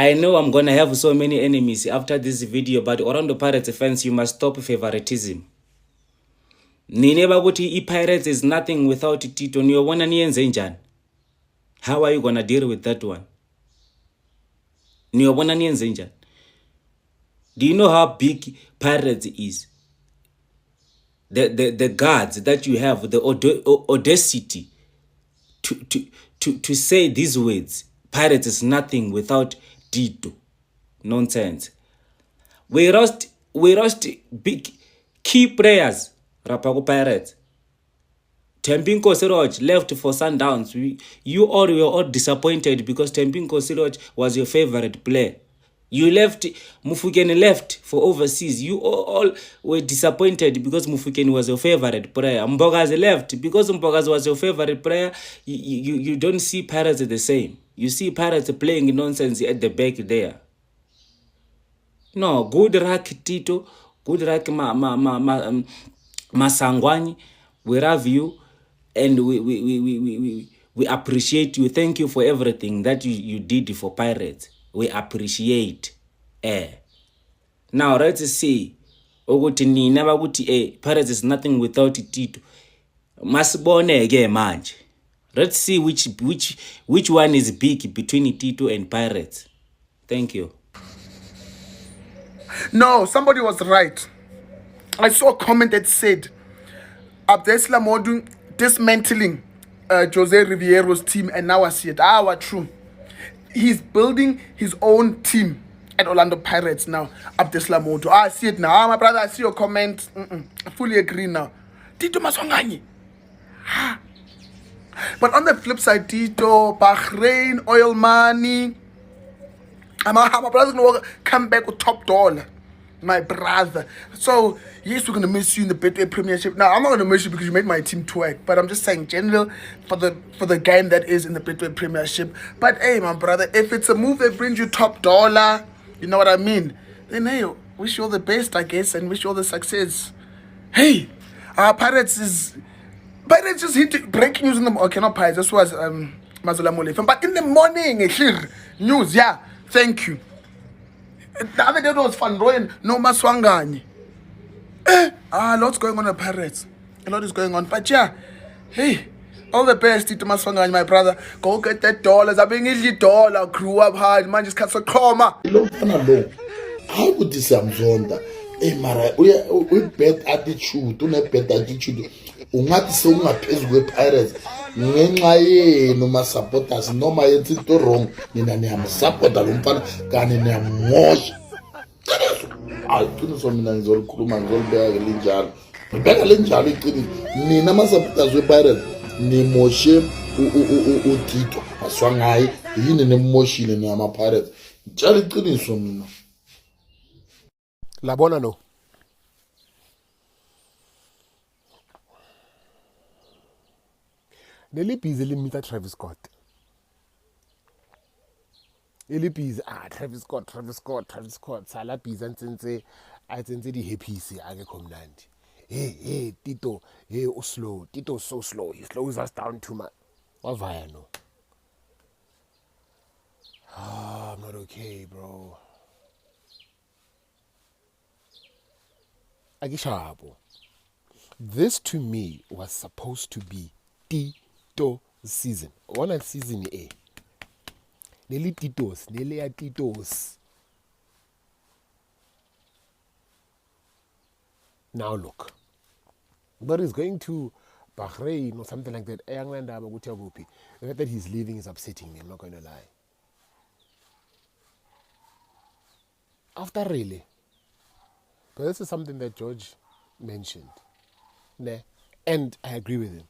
I know I'm gonna have so many enemies after this video, but Orlando Pirates fans, you must stop favoritism. Nine bakuthi i-Pirates is nothing without Tito. Niyobona niyenze njani? How are you gonna deal with that one? Niyobona niyenze njani? Do you know how big Pirates is? The guards that you have, the audacity to say these words. Pirates is nothing without Tito. Nonsense. We lost big key players. Rapago Pirates. Tempinko Siroj left for Sundowns. You all were all disappointed because Tempinko Siroj was your favorite player. You left, Mufukeni left for overseas. You all were disappointed because Mufukeni was your favorite player. Mbogazi left because Mbogazi was your favorite player. You don't see Pirates the same. You see Pirates playing nonsense at the back there. No, good luck Tito. Good luck Masangwani. We love you and we appreciate you. Thank you for everything that you did for Pirates. We appreciate. Now let's see. Ukuthi nina bakuthi Pirates is nothing without Tito. Masibone ke manje. Let's see which one is big between Tito and Pirates. Thank you. No, somebody was right. I saw a comment that said Abdeslam Modu dismantling Jose Riviero's team, and now I see it. What true. He's building his own team at Orlando Pirates now. Abdeslam Modu. I see it now. My brother, I see your comment. I fully agree now. Tito Maswanganyi. But on the flip side, Tito, Bahrain, oil money. My brother's gonna come back with top dollar. My brother. So, yes, we're gonna miss you in the Betway Premiership. Now, I'm not gonna miss you because you made my team twerk, but I'm just saying general for the game that is in the Betway Premiership. But hey, my brother, if it's a move that brings you top dollar, you know what I mean? Then hey, wish you all the best, I guess, and wish you all the success. Hey, Pirates just hit breaking news in the okay, not Pirates. This was Mazola Molefe. But in the morning, news, yeah. Thank you. The other day was Van Rooyen, no Maswanganyi. Lots going on at Pirates. A lot is going on. But yeah, hey, all the best, Tito Maswanganyi, my brother. Go get that dollars. I've been getting dollar. Grew up hard. Man, just cut some coma. How would this Amzonda? Mara, we bad attitude, not bad attitude. Ungathi sewungaphezu kwe-Pirates ngenxa yenu ma-supporters noma yenza into wrong nina niyamsupporta lo mfana kani niyamngosha. Hayi iqiniso mina ngizolikhuluma ngizolibeka linjalo. Ngibeka linjalo iqiniso. Nina ma-supporters we-Pirates nimoshe uTito Maswanganyi yini nimmoshile niyama-Pirates. Ngitshela iqiniso mina. Labona no. Nelibhizi limita Travis Scott. Elibhizi Travis Scott. Sala bhizi antsenze di happy akekho mnandi. Hey Tito, hey slow. Tito's so slow. He slows us down too much. Wavaya no. I'm not okay, bro. Agishabo. This to me was supposed to be Tito season. One season A. Nearly Titos. Now look. But he's going to Bahrain or something like that. The fact that he's leaving is upsetting me, I'm not going to lie. After really. But this is something that George mentioned. And I agree with him.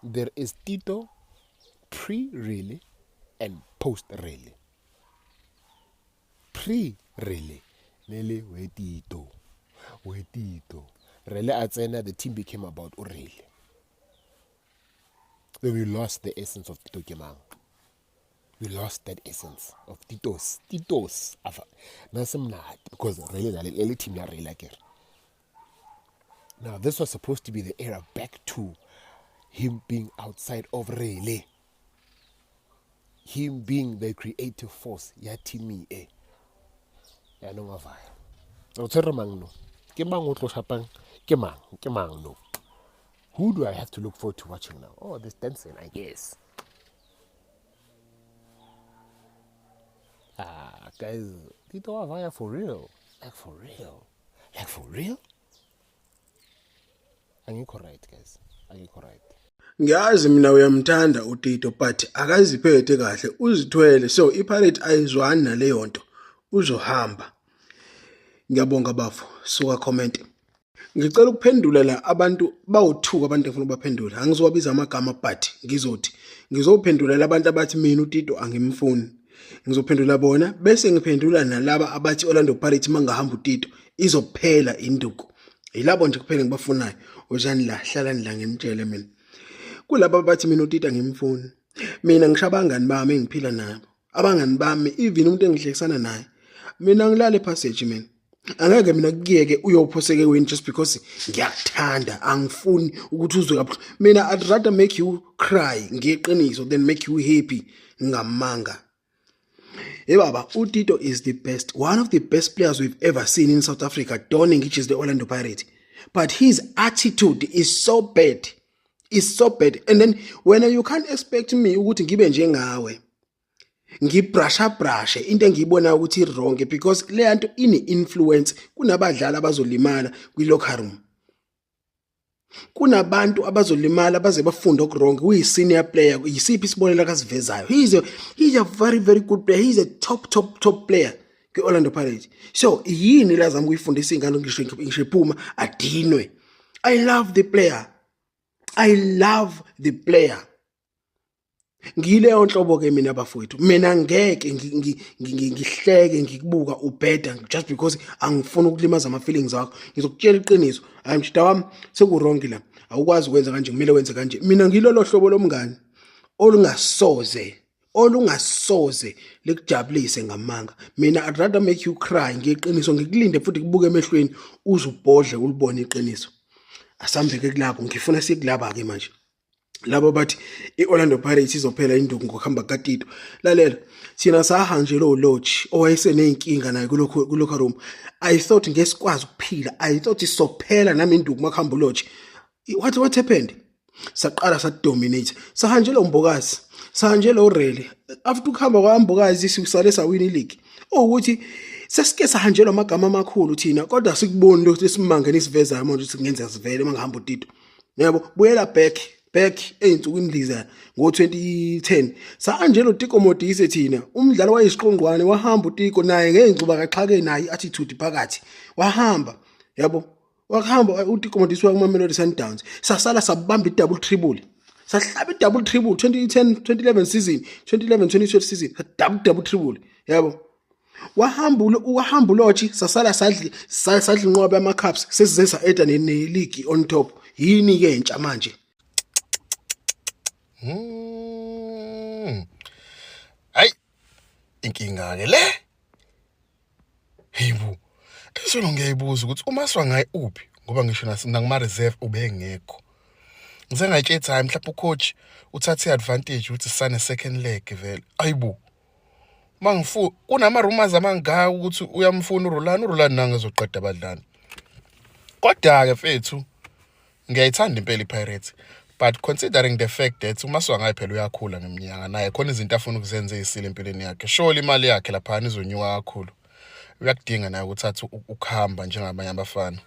There is Tito pre-rally and post-rally. Pre-rally. Nele we Tito. Rally atsena, the team became about Ureli. Then we lost the essence of Tito Kemang. We lost that essence of Titos. Because really team ya really like it. Now this was supposed to be the era back to him being outside of Rayleigh. him being the creative force ya team ya no mavaya o tsere mang no ke mang o tlo shapang ke mang no who do I have to look forward to watching now? Oh, this dancing, I guess. Guys, Tito Avaya for real. Like for real? Angikho right, guys. Angikho right. Ngiyazi mina uyamthanda uTito but akaziphethe kahle uzithwele so iPirate ayizwani naleyo nto uzohamba. Ngiyabonga bafo suka comment. Ngicela ukuphendula la abantu bawu2 abantu engifuna ubaphendula angizowabiza amagama but ngizophendula abantu abathi mina uTito angimfuni. Ngizophendula bona bese ngiphendula nalaba abathi Orlando Pirates mangahamba uTito izophela induku. Yilabo nje kuphela ngibafunayo ojani la hlalani la nginitshele mina. Kulabo abathi mina uTito angimfuni. Mina ngisho abangani bami engiphila nabo. Abangani bami even umuntu engihlekisana naye. Mina ngilale passage mina. Angeke mina kuyeke uyophoseke wena just because ngiyakuthanda angifuni ukuthi uzwe kabuhlungu. Mina I'd rather make you cry ngeqiniso than make you happy ngamanga. Hey baba, uTito is the best, one of the best players we've ever seen in South Africa, donning which is the Orlando Pirates. But his attitude is so bad. It's so bad. And then when you can't expect me ukuthi ngibe njengawe. Ngibrasha into engiyibona ukuthi wrong because le nto ini influence kunabadlali abazolimala kwi locker room. Kunabantu abazolimala baze bafunda okurong uyi senior player yisiphi isibonelo akasivezayo. He's a very very good player. He's a top player kwi Orlando Pirates. So yini lazama ukuyifundisa ingane ngisho iphuma adinwe. I love the player. Ngileyo nhlobo ke mina bafowethu. Mina ngeke ngihleke ngikubuka ubheda just because angifuni ukulimaza ama feelings akho. Ngizokutshela iqiniso. Hayi mshita wami sekurongi la. Awukwazi ukwenza kanje kumele wenze kanje. Mina ngilolo hlobo lomngane olungasoze likujabulise ngamanga. Mina I'd rather make you cry ngeqiniso ngikulinde futhi kubuke emehlweni uzubhodle ulibone iqiniso. Asambeke kulapho ngifuna sikulaba ke manje. Labo bathi iOrlando Pirates izophela induku ngokuhamba kaTito. Lalela, sina sahanje lo lodge owayesenenkinga naye kulocker room. I thought ngesikwazi ukuphila. I thought isophela nami induku makhamba lodge. What happened? Saqala sadominate. Sahanje lo Mbokazi, sahanje lo Rally. After ukuhamba kwaMbokazi sikusale sawina ileague. Ukuthi sesike sahanjelwa amagama amakhulu thina kodwa sikuboni lo sesimangene isivezayo manje ukuthi kungenza sivele mangahamba uTito. Yabo, buyela back eyinsukwini liza ngo2010 sa-Angelo Tiko Modise thina umdlalo wayisiqongqwane wahamba uTiko naye ngengcuba kaxhake naye attitude phakathi wahamba yabo wahamba uTiko Modise wa Mamelodi Sundowns sasala sabamba i-double triple sahlaba i-double triple 2010 2011 season 2011 2012 season double triple yabo wahamba uLodge sasala sadli inqoba ama cups sesize sa-eda ne-league on top yini ke entsha manje. Hayi inkinga ke le. Hayibo. Esolo ngiyayibuza ukuthi uMaswa ngayi uphi ngoba ngisho nakuma reserve ubengekho. Ngisengatshe time mhlawumbe ucoach uthathe advantage ukuthi sane second leg vele. Hayibo. Mangifu kunama rumors amangaka ukuthi uyamfuna uRolani nanga ezoqeda abadlali. Kodwa ke mfethu ngiyayithanda impela iPirates. But considering the fact that uMaswa ngayi phela uyakhula ngeminyaka naye khona izinto afuna ukuzenza ezisile empilweni yakhe. Surely imali yakhe lapha izonyuka kakhulu. Uyakudinga naye ukuthatha ukuhamba njengabanye abafana.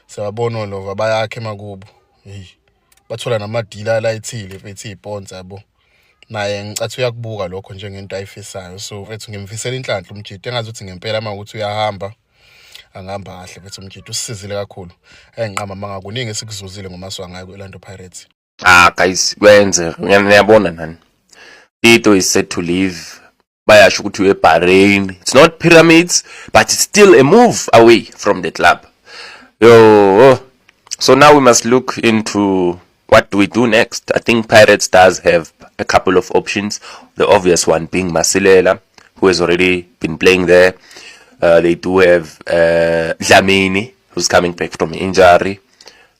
Siyabona lova bayakhe makubo. Hey. Bathola namadila la ethile mfethu iBonds yabo. Naye ngicathi uyakubuka lokho njengento ayifisayo. So mfethu ngimfisela inhlanhla umjidi engazuthi ngempela uma ukuthi uyahamba. Angihamba kahle mfethu umjidi usisizile kakhulu. Engiqama mangakuningi esikuzuzile ngoMaswa ngayi kuOrlando Pirates. Guys, ngiyabona nani. Tito is set to leave. Bayasho ukuthi uyeBahrain. It's not Pyramids, but it's still a move away from the club. So now we must look into what do we do next. I think Pirates does have a couple of options. The obvious one being Masilela, who has already been playing there. They do have Dlamini, who's coming back from injury.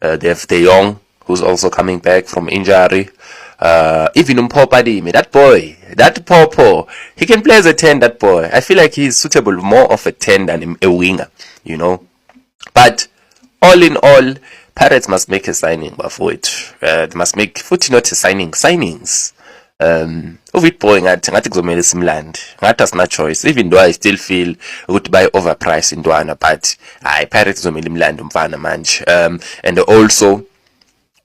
They have De Jong, who's also coming back from injury. Even Umpopa Dime, that boy, that Popo, he can play as a 10, that boy. I feel like he's suitable more of a 10 than a winger, you know. But all in all, Pirates must make a signing before it. They must make, futhi not a signings. Uvit boy ngathi kuzomela simland. Ngathi asina choice. Even though I still feel ukuthi buy overpriced intwana, but Pirates kuzomela imland umfana manje. And also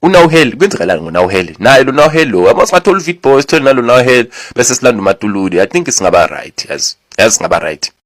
uNawheli kwenzekalani ngoNawheli? Naye lo Nawheli lo abasingathola uVit boy sithole nalo Nawheli bese silanda uMatuludi. I think isingaba right, yes. Yes, ngaba right.